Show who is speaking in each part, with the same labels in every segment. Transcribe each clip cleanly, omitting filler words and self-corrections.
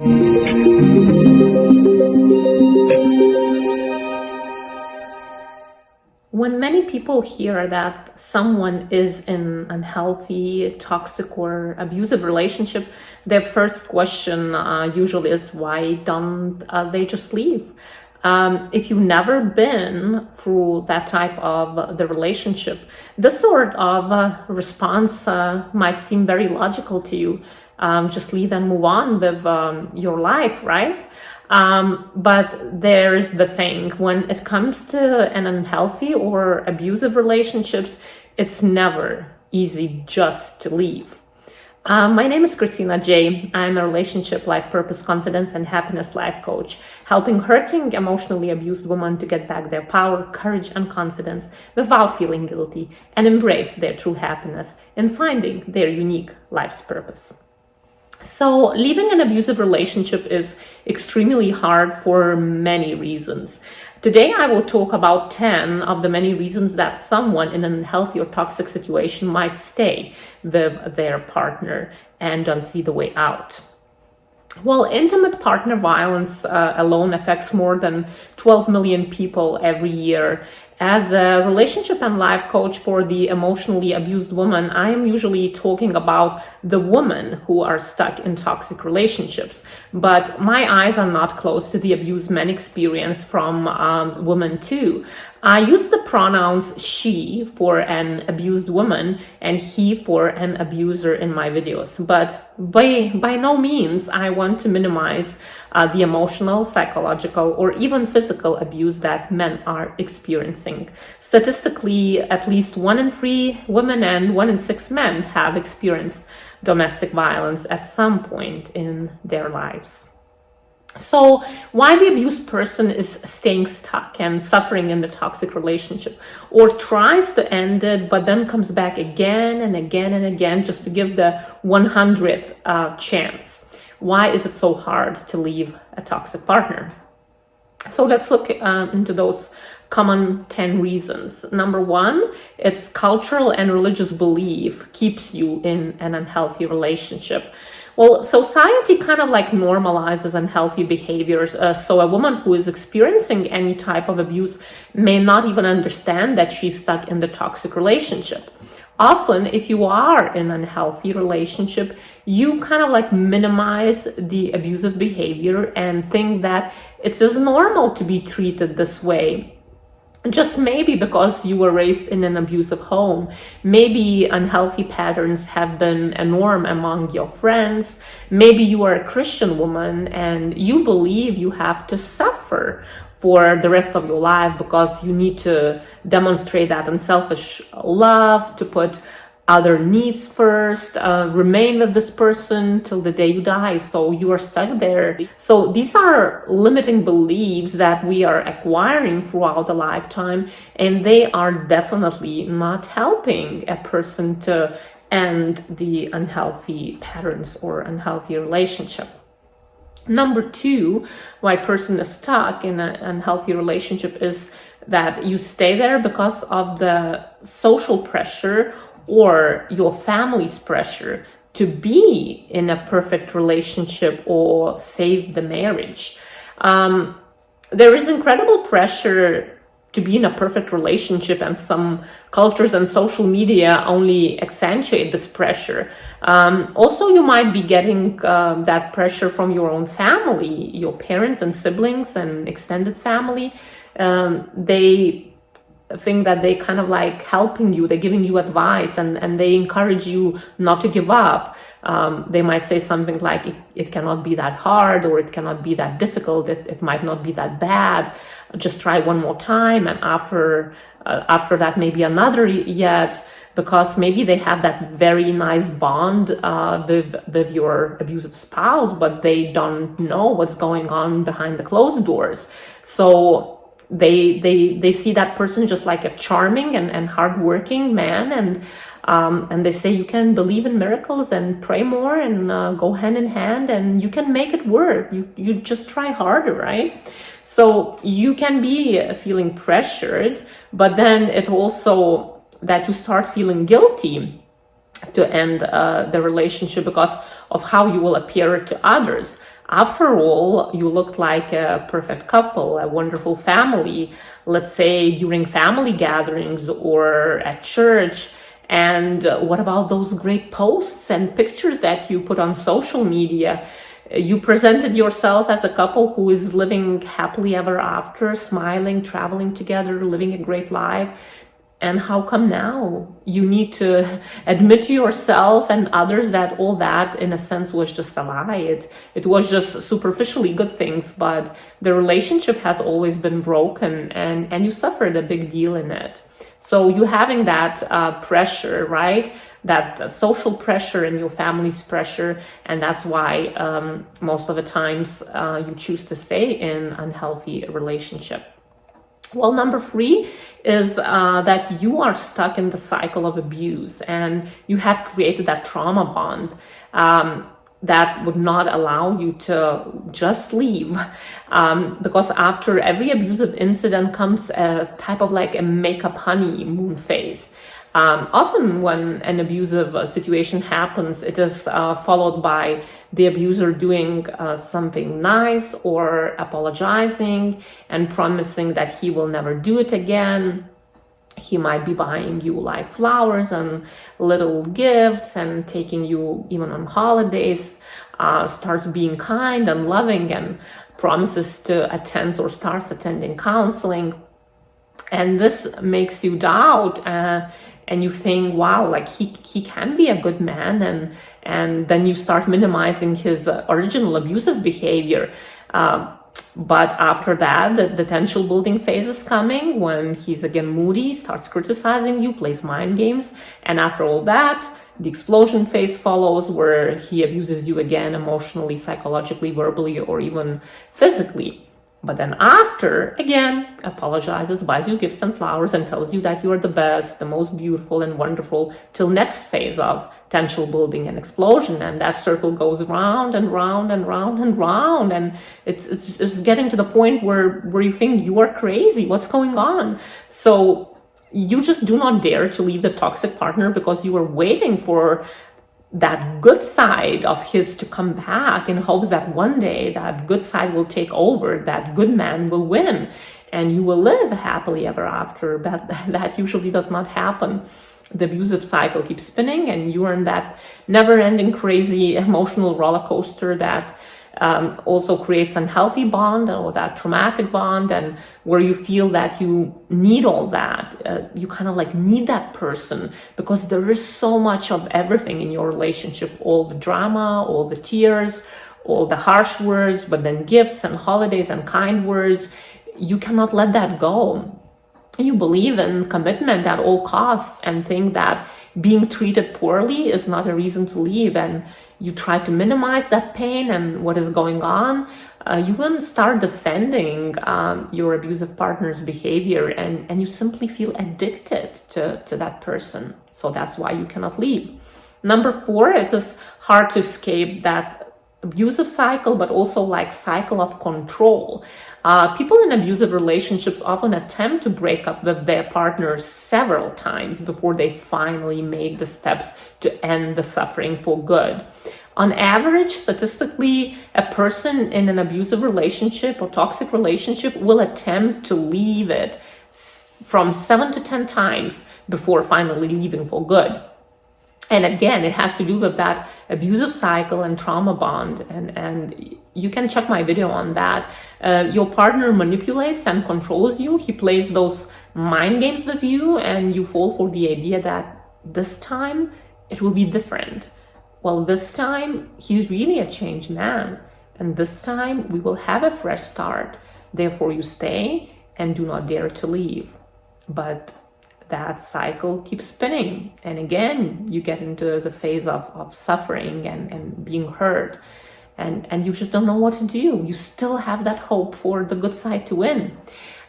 Speaker 1: When many people hear that someone is in an unhealthy, toxic, or abusive relationship, their first question usually is, why don't they just leave? If you've never been through that type of the relationship, this sort of response might seem very logical to you. Just leave and move on with your life, right? But there's the thing, when it comes to an unhealthy or abusive relationships, it's never easy just to leave. My name is Kristina J. I'm a relationship, life purpose, confidence, and happiness life coach, helping hurting, emotionally abused women to get back their power, courage, and confidence without feeling guilty and embrace their true happiness in finding their unique life's purpose. So leaving an abusive relationship is extremely hard for many reasons. Today, I will talk about 10 of the many reasons that someone in an unhealthy or toxic situation might stay with their partner and don't see the way out. Well, intimate partner violence alone affects more than 12 million people every year. As a relationship and life coach for the emotionally abused woman, I am usually talking about the women who are stuck in toxic relationships. But my eyes are not closed to the abuse men experience from women too. I use the pronouns she for an abused woman and he for an abuser in my videos. But by no means I want to minimize the emotional, psychological, or even physical abuse that men are experiencing. Statistically, at least 1 in 3 women and 1 in 6 men have experienced domestic violence at some point in their lives. So why the abused person is staying stuck and suffering in the toxic relationship, or tries to end it but then comes back again and again and again just to give the 100th chance? Why is it so hard to leave a toxic partner? So let's look into those common 10 reasons. Number 1, it's cultural and religious belief keeps you in an unhealthy relationship. Well, society kind of like normalizes unhealthy behaviors. So a woman who is experiencing any type of abuse may not even understand that she's stuck in the toxic relationship. Often, if you are in an unhealthy relationship, you kind of like minimize the abusive behavior and think that it is normal to be treated this way. Just maybe because you were raised in an abusive home. Maybe unhealthy patterns have been a norm among your friends. Maybe you are a Christian woman and you believe you have to suffer for the rest of your life because you need to demonstrate that unselfish love, to put other needs first, remain with this person till the day you die, so you are stuck there. So these are limiting beliefs that we are acquiring throughout a lifetime, and they are definitely not helping a person to end the unhealthy patterns or unhealthy relationship. Number 2, why a person is stuck in an unhealthy relationship is that you stay there because of the social pressure or your family's pressure to be in a perfect relationship or save the marriage. There is incredible pressure to be in a perfect relationship, and some cultures and social media only accentuate this pressure. Also, you might be getting that pressure from your own family, your parents and siblings and extended family. They think that they kind of like helping you, they're giving you advice, and they encourage you not to give up. They might say something like, it cannot be that hard, or it cannot be that difficult, it might not be that bad, just try one more time, and after that maybe another yet, because maybe they have that very nice bond with your abusive spouse, but they don't know what's going on behind the closed doors. So they see that person just like a charming and hardworking man, and they say you can believe in miracles and pray more and go hand in hand, and you can make it work. You just try harder, right? So you can be feeling pressured, but then it also that you start feeling guilty to end the relationship because of how you will appear to others. After all, you looked like a perfect couple, a wonderful family, let's say during family gatherings or at church. And what about those great posts and pictures that you put on social media? You presented yourself as a couple who is living happily ever after, smiling, traveling together, living a great life. And how come now you need to admit to yourself and others that all that, in a sense, was just a lie? It was just superficially good things, but the relationship has always been broken, and you suffered a big deal in it. So you having that pressure, right? That social pressure and your family's pressure, and that's why most of the times you choose to stay in unhealthy relationship. Well, number 3 is that you are stuck in the cycle of abuse, and you have created that trauma bond that would not allow you to just leave, because after every abusive incident comes a type of like a makeup honeymoon phase. Often when an abusive situation happens, it is followed by the abuser doing something nice or apologizing and promising that he will never do it again. He might be buying you like flowers and little gifts and taking you even on holidays, starts being kind and loving and promises to attend or starts attending counseling. And this makes you doubt and you think, wow, like he can be a good man, and then you start minimizing his original abusive behavior. But after that, the tension building phase is coming when he's again moody, starts criticizing you, plays mind games. And after all that, the explosion phase follows, where he abuses you again emotionally, psychologically, verbally, or even physically. But then after, again, apologizes, buys you gifts and flowers, and tells you that you are the best, the most beautiful and wonderful, till next phase of tension building and explosion. And that circle goes round and round and round and round. And it's getting to the point where you think you are crazy. What's going on? So you just do not dare to leave the toxic partner because you are waiting for that good side of his to come back in hopes that one day that good side will take over, that good man will win, and you will live happily ever after. But that usually does not happen. The abusive cycle keeps spinning, and you are in that never-ending crazy emotional roller coaster that also creates unhealthy bond, or that traumatic bond, and where you feel that you need all that. You kind of like need that person because there is so much of everything in your relationship, all the drama, all the tears, all the harsh words, but then gifts and holidays and kind words. You cannot let that go. You believe in commitment at all costs and think that being treated poorly is not a reason to leave, and you try to minimize that pain and what is going on. You will start defending your abusive partner's behavior, and you simply feel addicted to that person. So that's why you cannot leave. Number 4, it is hard to escape that abusive cycle, but also like cycle of control. People in abusive relationships often attempt to break up with their partners several times before they finally make the steps to end the suffering for good. On average, statistically, a person in an abusive relationship or toxic relationship will attempt to leave it from 7 to 10 times before finally leaving for good. And again, it has to do with that abusive cycle and trauma bond. And you can check my video on that. Your partner manipulates and controls you. He plays those mind games with you, and you fall for the idea that this time it will be different. Well, this time he's really a changed man. And this time we will have a fresh start. Therefore, you stay and do not dare to leave. But that cycle keeps spinning, and again you get into the phase of suffering and being hurt, and you just don't know what to do. You still have that hope for the good side to win.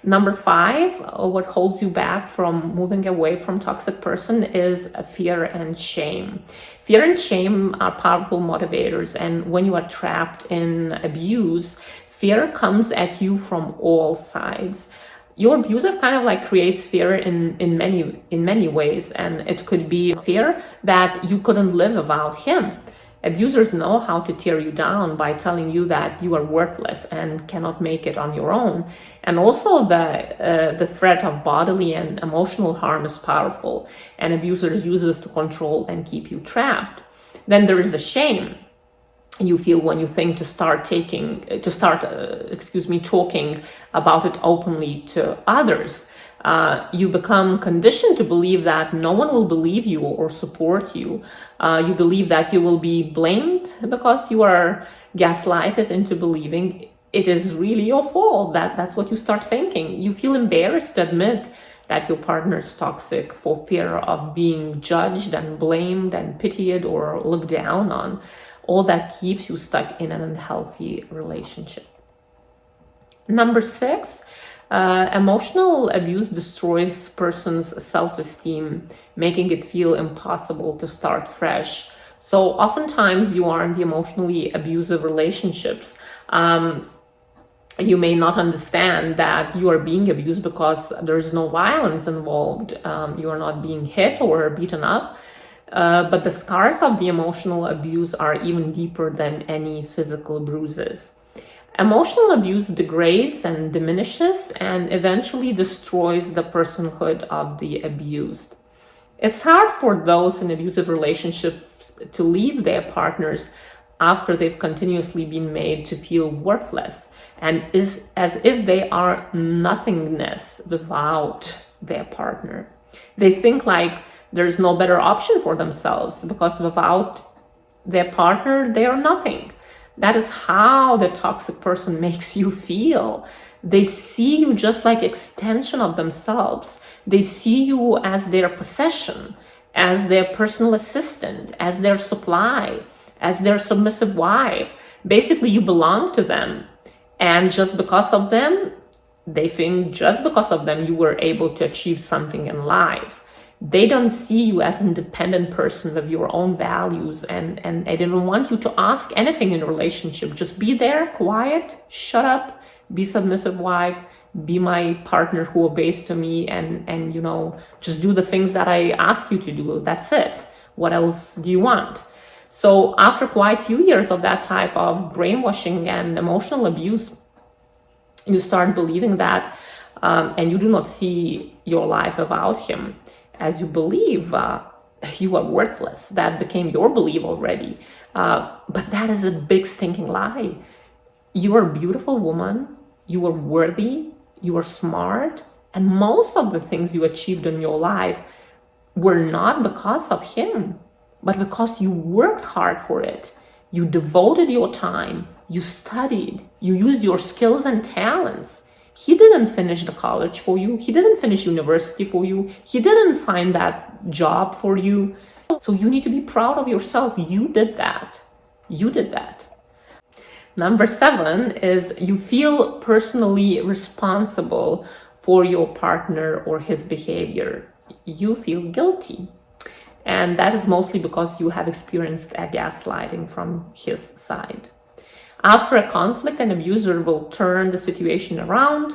Speaker 1: Number 5, what holds you back from moving away from toxic person is fear and shame. Fear and shame are powerful motivators, and when you are trapped in abuse, fear comes at you from all sides. Your abuser kind of like creates fear in many ways, and it could be fear that you couldn't live without him. Abusers know how to tear you down by telling you that you are worthless and cannot make it on your own. And also the threat of bodily and emotional harm is powerful, and abusers use this to control and keep you trapped. Then there is the shame you feel when you think to start talking about it openly to others. You become conditioned to believe that no one will believe you or support you. You believe that you will be blamed because you are gaslighted into believing it is really your fault. That's what you start thinking. You feel embarrassed to admit that your partner is toxic for fear of being judged and blamed and pitied or looked down on. All that keeps you stuck in an unhealthy relationship. Number 6, emotional abuse destroys person's self-esteem, making it feel impossible to start fresh. So oftentimes you are in the emotionally abusive relationships. You may not understand that you are being abused because there is no violence involved. You are not being hit or beaten up. But the scars of the emotional abuse are even deeper than any physical bruises. Emotional abuse degrades and diminishes and eventually destroys the personhood of the abused. It's hard for those in abusive relationships to leave their partners after they've continuously been made to feel worthless and is as if they are nothingness without their partner. They think like there's no better option for themselves because without their partner, they are nothing. That is how the toxic person makes you feel. They see you just like extension of themselves. They see you as their possession, as their personal assistant, as their supply, as their submissive wife. Basically, you belong to them. And just because of them, they think just because of them, you were able to achieve something in life. They don't see you as an independent person with your own values, and they don't want you to ask anything in a relationship. Just be there, quiet, shut up, be submissive wife, be my partner who obeys to me, and you know, just do the things that I ask you to do. That's it. What else do you want? So after quite a few years of that type of brainwashing and emotional abuse, you start believing that, and you do not see your life without him. As you believe you are worthless. That became your belief already. But that is a big stinking lie. You are a beautiful woman. You are worthy. You are smart. And most of the things you achieved in your life were not because of him, but because you worked hard for it. You devoted your time. You studied. You used your skills and talents. He didn't finish the college for you. He didn't finish university for you. He didn't find that job for you. So you need to be proud of yourself. You did that. You did that. Number 7 is you feel personally responsible for your partner or his behavior. You feel guilty. And that is mostly because you have experienced a gaslighting from his side. After a conflict, an abuser will turn the situation around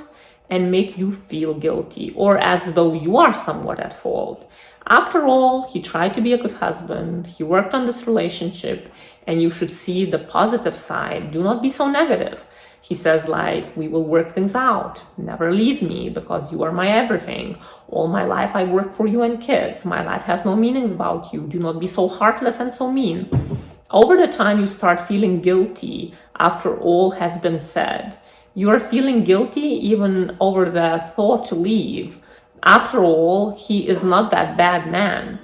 Speaker 1: and make you feel guilty, or as though you are somewhat at fault. After all, he tried to be a good husband, he worked on this relationship, and you should see the positive side. Do not be so negative. He says like, we will work things out. Never leave me because you are my everything. All my life I work for you and kids. My life has no meaning without you. Do not be so heartless and so mean. Over the time, you start feeling guilty after all has been said. You are feeling guilty even over the thought to leave. After all, he is not that bad man.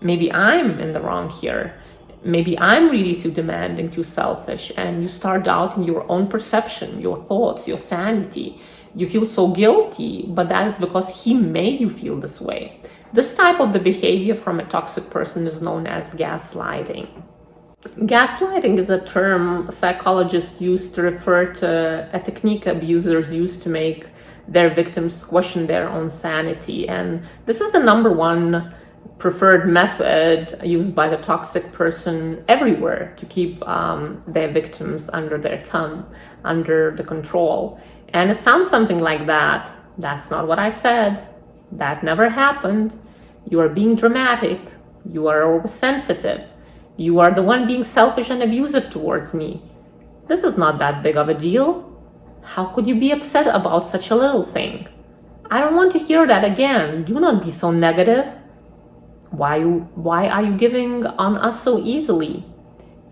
Speaker 1: Maybe I'm in the wrong here. Maybe I'm really too demanding, too selfish, and you start doubting your own perception, your thoughts, your sanity. You feel so guilty, but that is because he made you feel this way. This type of the behavior from a toxic person is known as gaslighting. Gaslighting is a term psychologists use to refer to a technique abusers use to make their victims question their own sanity. And this is the number one preferred method used by the toxic person everywhere to keep their victims under their thumb, under the control. And it sounds something like that. That's not what I said. That never happened. You are being dramatic. You are oversensitive. You are the one being selfish and abusive towards me. This is not that big of a deal. How could you be upset about such a little thing? I don't want to hear that again. Do not be so negative. Why are you giving on us so easily?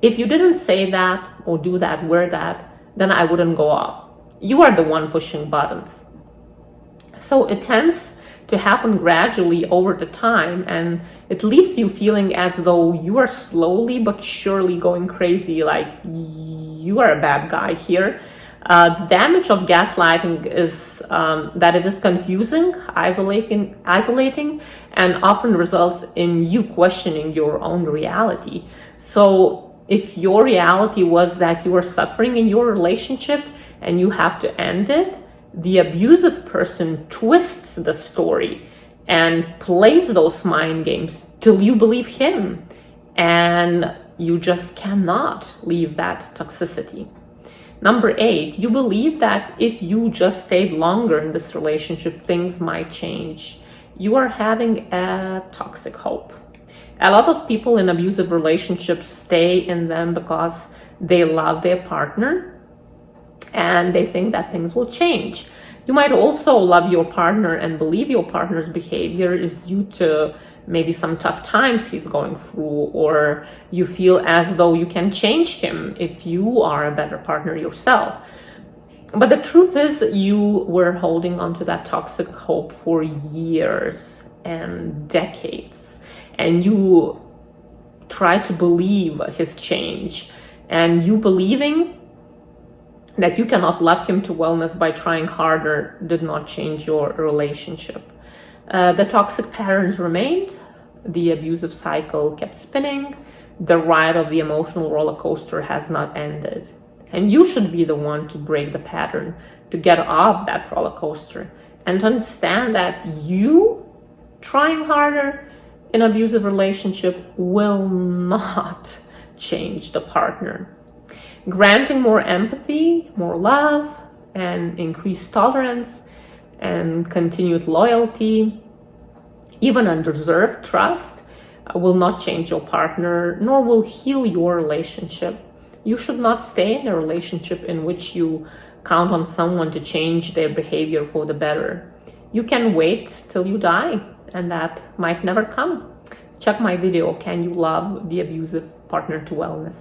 Speaker 1: If you didn't say that or do that, wear that, then I wouldn't go off. You are the one pushing buttons. So it tends to happen gradually over the time, and it leaves you feeling as though you are slowly but surely going crazy, like you are a bad guy here. The damage of gaslighting is that it is confusing, isolating, and often results in you questioning your own reality. So if your reality was that you were suffering in your relationship and you have to end it, the abusive person twists the story and plays those mind games till you believe him, and you just cannot leave that toxicity. Number 8, you believe that if you just stayed longer in this relationship, things might change. You are having a toxic hope. A lot of people in abusive relationships stay in them because they love their partner and they think that things will change. You might also love your partner and believe your partner's behavior is due to maybe some tough times he's going through, or you feel as though you can change him if you are a better partner yourself. But the truth is, you were holding on to that toxic hope for years and decades, and you try to believe his change, and you believing that you cannot love him to wellness by trying harder did not change your relationship. The toxic patterns remained, the abusive cycle kept spinning, the ride of the emotional roller coaster has not ended. And you should be the one to break the pattern, to get off that roller coaster, and to understand that you trying harder in an abusive relationship will not change the partner. Granting more empathy, more love, and increased tolerance, and continued loyalty, even undeserved trust, will not change your partner, nor will heal your relationship. You should not stay in a relationship in which you count on someone to change their behavior for the better. You can wait till you die, and that might never come. Check my video, Can You Love the Abusive Partner to Wellness?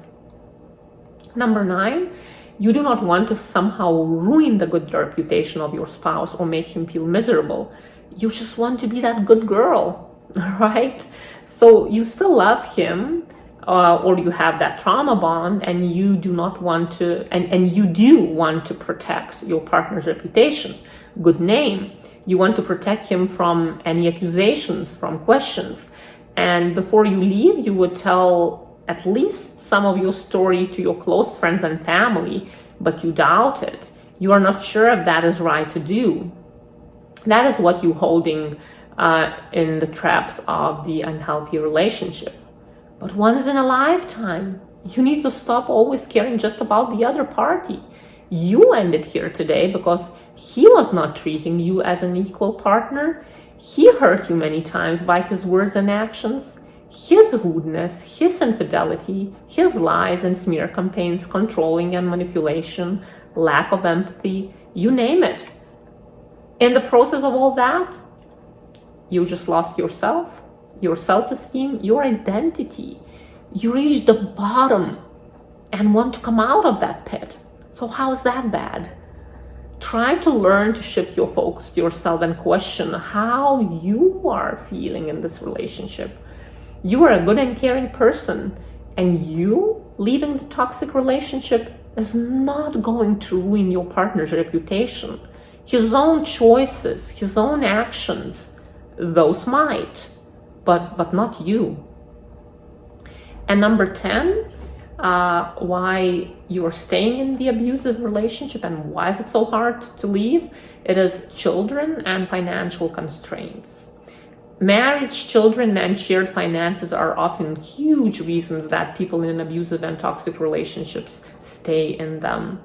Speaker 1: Number 9, you do not want to somehow ruin the good reputation of your spouse or make him feel miserable. You just want to be that good girl, right? So you still love him, or you have that trauma bond, and you do not want to, and you do want to protect your partner's reputation, good name. You want to protect him from any accusations, from questions. And before you leave, you would tell at least some of your story to your close friends and family, but you doubt it. You are not sure if that is right to do. That is what you're holding in the traps of the unhealthy relationship. But once in a lifetime, you need to stop always caring just about the other party. You ended here today because he was not treating you as an equal partner. He hurt you many times by his words and actions. His rudeness, his infidelity, his lies and smear campaigns, controlling and manipulation, lack of empathy, you name it. In the process of all that, you just lost yourself, your self-esteem, your identity. You reached the bottom and want to come out of that pit. So how is that bad? Try to learn to shift your focus to yourself and question how you are feeling in this relationship. You are a good and caring person, and you leaving the toxic relationship is not going to ruin your partner's reputation. His own choices, his own actions, those might, but not you. And number 10, why you are staying in the abusive relationship and why is it so hard to leave? It is children and financial constraints. Marriage, children, and shared finances are often huge reasons that people in abusive and toxic relationships stay in them.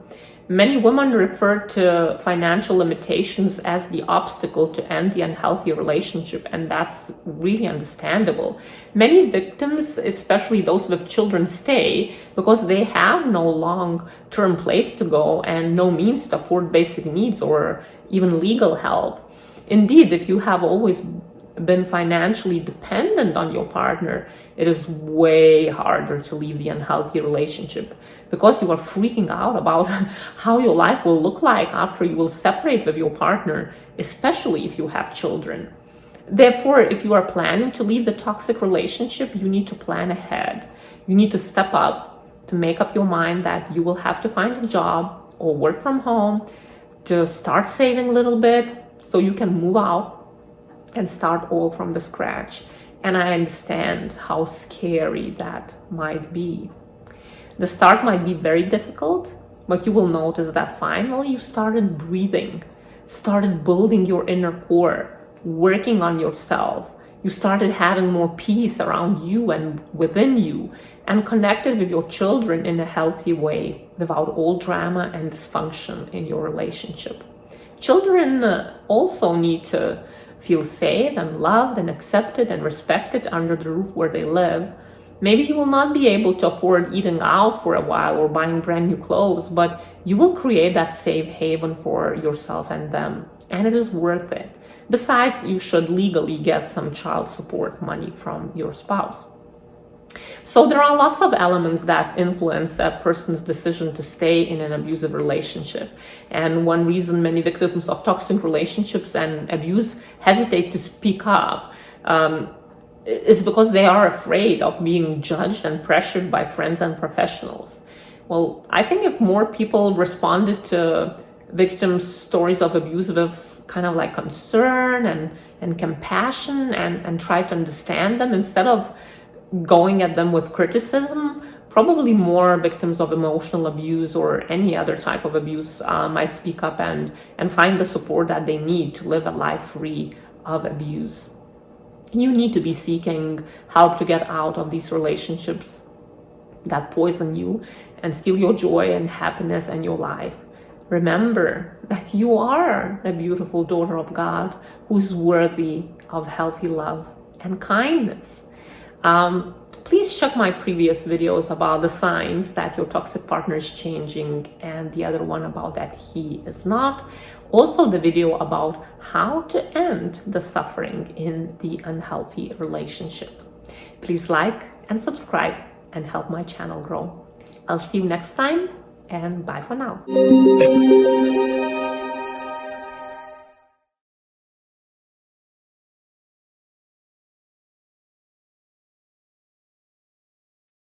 Speaker 1: Many women refer to financial limitations as the obstacle to end the unhealthy relationship, and that's really understandable. Many victims, especially those with children, stay because they have no long-term place to go and no means to afford basic needs or even legal help. Indeed, if you have always been financially dependent on your partner, it is way harder to leave the unhealthy relationship because you are freaking out about how your life will look like after you will separate with your partner, especially if you have children. Therefore, if you are planning to leave the toxic relationship, you need to plan ahead. You need to step up, to make up your mind that you will have to find a job or work from home, to start saving a little bit so you can move out and start all from the scratch. And I understand how scary that might be. The start might be very difficult, but you will notice that finally you started breathing, started building your inner core, working on yourself. You started having more peace around you and within you, and connected with your children in a healthy way without all drama and dysfunction in your relationship. Children also need to feel safe and loved and accepted and respected under the roof where they live. Maybe you will not be able to afford eating out for a while or buying brand new clothes, but you will create that safe haven for yourself and them, and it is worth it. Besides, you should legally get some child support money from your spouse. So there are lots of elements that influence a person's decision to stay in an abusive relationship. And one reason many victims of toxic relationships and abuse hesitate to speak up is because they are afraid of being judged and pressured by friends and professionals. Well, I think if more people responded to victims' stories of abuse with kind of like concern and compassion and try to understand them instead of going at them with criticism, probably more victims of emotional abuse or any other type of abuse might speak up and find the support that they need to live a life free of abuse. You need to be seeking help to get out of these relationships that poison you and steal your joy and happiness and your life. Remember that you are a beautiful daughter of God who's worthy of healthy love and kindness. Please check my previous videos about the signs that your toxic partner is changing and the other one about that he is not. Also the video about how to end the suffering in the unhealthy relationship. Please like and subscribe and help my channel grow. I'll see you next time, and bye for now.